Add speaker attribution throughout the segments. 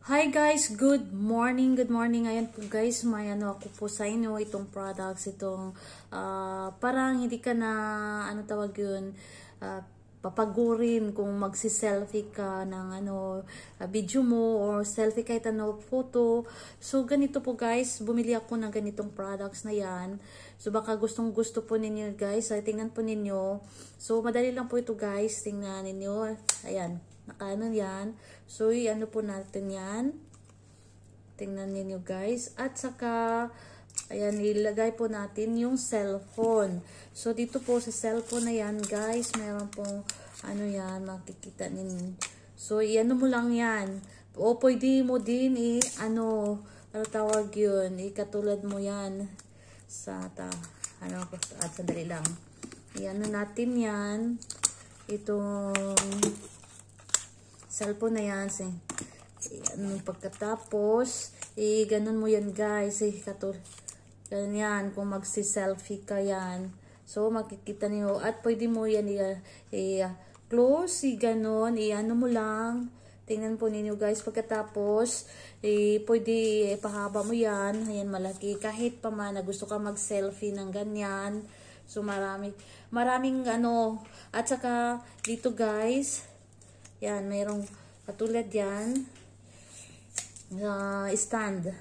Speaker 1: Hi guys, good morning, good morning. Ayan po guys, may ako po sa inyo itong products, itong parang hindi ka na, tawag yun, papagurin kung magsi-selfie ka ng video mo or selfie kahit photo. So ganito po guys, bumili ako ng ganitong products na yan. So baka gustong gusto po ninyo guys, tingnan po ninyo. So madali lang po ito guys, tingnan ninyo. Ayan, nakaano yan. So ano po natin yan. Tingnan niyo guys. At saka, ayan, ilagay po natin yung cellphone. So, dito po sa cellphone na yan, guys, meron pong, yan, makikita ninyo. So, iano mo lang yan. O, pwede mo din, ano tawag yun, katulad mo yan. Sandali lang. Iano natin yan. Itong cellphone na yan, pagkatapos, ganun mo yan guys, ganyan, kung magsi-selfie ka yan, so makikita niyo, at pwede mo yan close, ganun, ano mo lang, tingnan po ninyo guys, pagkatapos, pwede pahaba mo yan, ayan malaki, kahit pa man na gusto ka mag-selfie ng ganyan, so maraming at saka dito guys, yan, mayroong katulad yan, stand.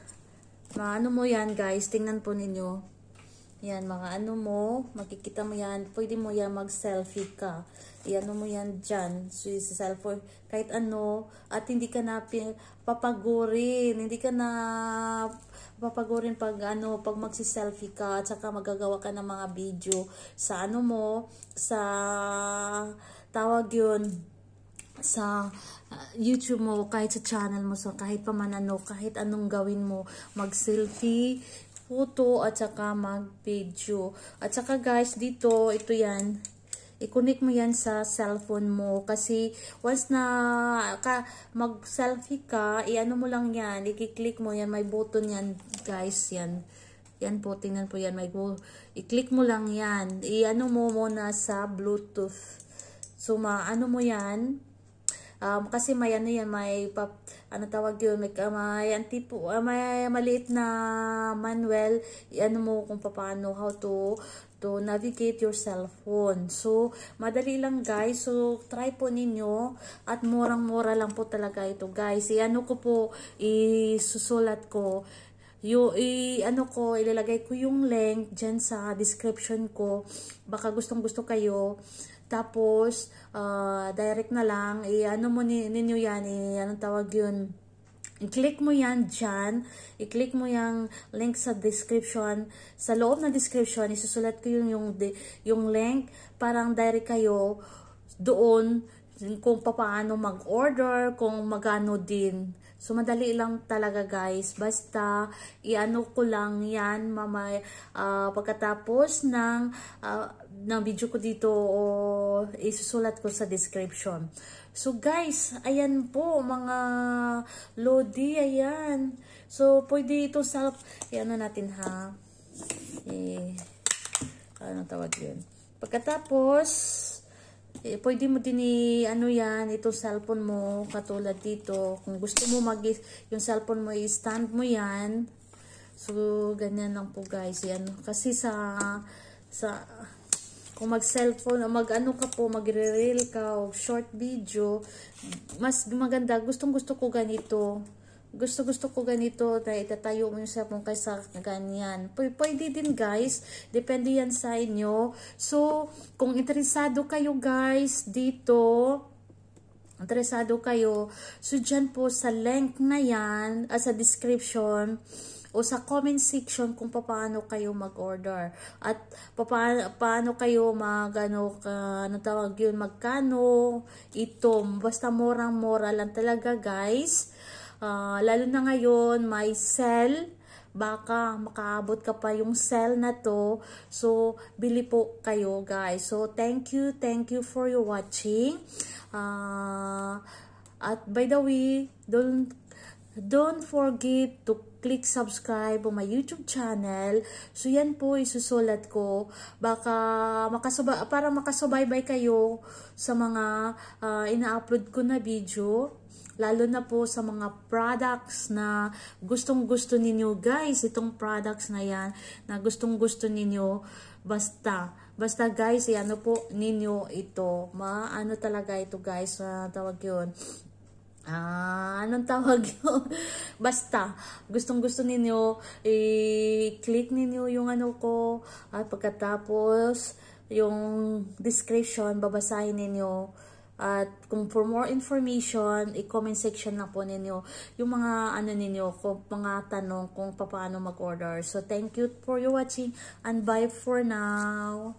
Speaker 1: Maano mo yan guys, tingnan po ninyo. Yan, makikita mo yan. Pwede mo yan mag-selfie ka. Iano mo yan dyan. So, sa cellphone, kahit at hindi ka na papagurin. Hindi ka na papagurin pag magsi-selfie ka. At saka magagawa ka ng mga video sa sa tawag yun, sa YouTube mo, kahit sa channel mo, so kahit pa man kahit anong gawin mo, mag-selfie, photo, at saka mag-video. At saka guys, dito, ito yan, i-connect mo yan sa cellphone mo, kasi once na mag-selfie ka, i-ano mo lang yan, i-click mo yan, may button yan guys, yan po, tingnan po yan, i-click mo lang yan, i-ano mo muna sa Bluetooth. So, maano mo yan, kasi may may tawag yun, may maliit na manual, mo kung paano, how to navigate your cellphone. So, madali lang guys. So, try po ninyo. At murang-mura lang po talaga ito guys. Ko po, isusulat ko. Ilalagay ko yung link dyan sa description ko. Baka gustong-gusto kayo. Tapos, direct na lang, mo ninyo yan, tawag yun, i-click mo yan dyan, i-click mo yung link sa description, sa loob ng description, isusulat ko yung link, parang direct kayo doon, kung paano mag-order, kung magano din. So, madali lang talaga guys. Basta, ko lang yan, pagkatapos ng video ko dito, o isusulat ko sa description. So, guys, ayan po, mga lodi, ayan. So, pwede ito natin ha. Ano tawag yun? Pagkatapos, pwede mo din yan, itong cellphone mo, katulad dito. Kung gusto mo yung cellphone mo, i-stand mo yan. So, ganyan lang po guys. Yan. Kasi kung mag-cellphone, ka po, magre-reel ka, o short video, mas maganda. Gustong-gusto ko ganito. Gusto ko ganito, itatayo mo yung cellphone kaysa ganyan. Pwede din guys, depende yan sa inyo. So, kung interesado kayo guys dito, so dyan po sa link na yan, sa description, o sa comment section kung paano kayo mag-order. At paano kayo tawag yun, magkano ito. Basta murang-mura lang talaga guys. Lalo na ngayon, may sale. Baka makaabot ka pa yung sale na to. So, bili po kayo guys. So, thank you for your watching. At by the way, don't forget to click subscribe on my YouTube channel. So, yan po, isusulat ko. Baka para makasubaybay kayo sa mga ina-upload ko na video. lalo na po sa mga products na gustong-gusto ninyo guys, itong products na yan, na gustong-gusto ninyo, basta guys, ano po ninyo ito, maano talaga ito guys, tawag yun, anong tawag yun? Basta, gustong-gusto ninyo, i-click ninyo yung ano ko, at pagkatapos, yung description, babasahin ninyo. At kung for more information, i-comment section na po ninyo yung mga ano ninyo, kung mga tanong kung paano mag-order. So, thank you for your watching and bye for now.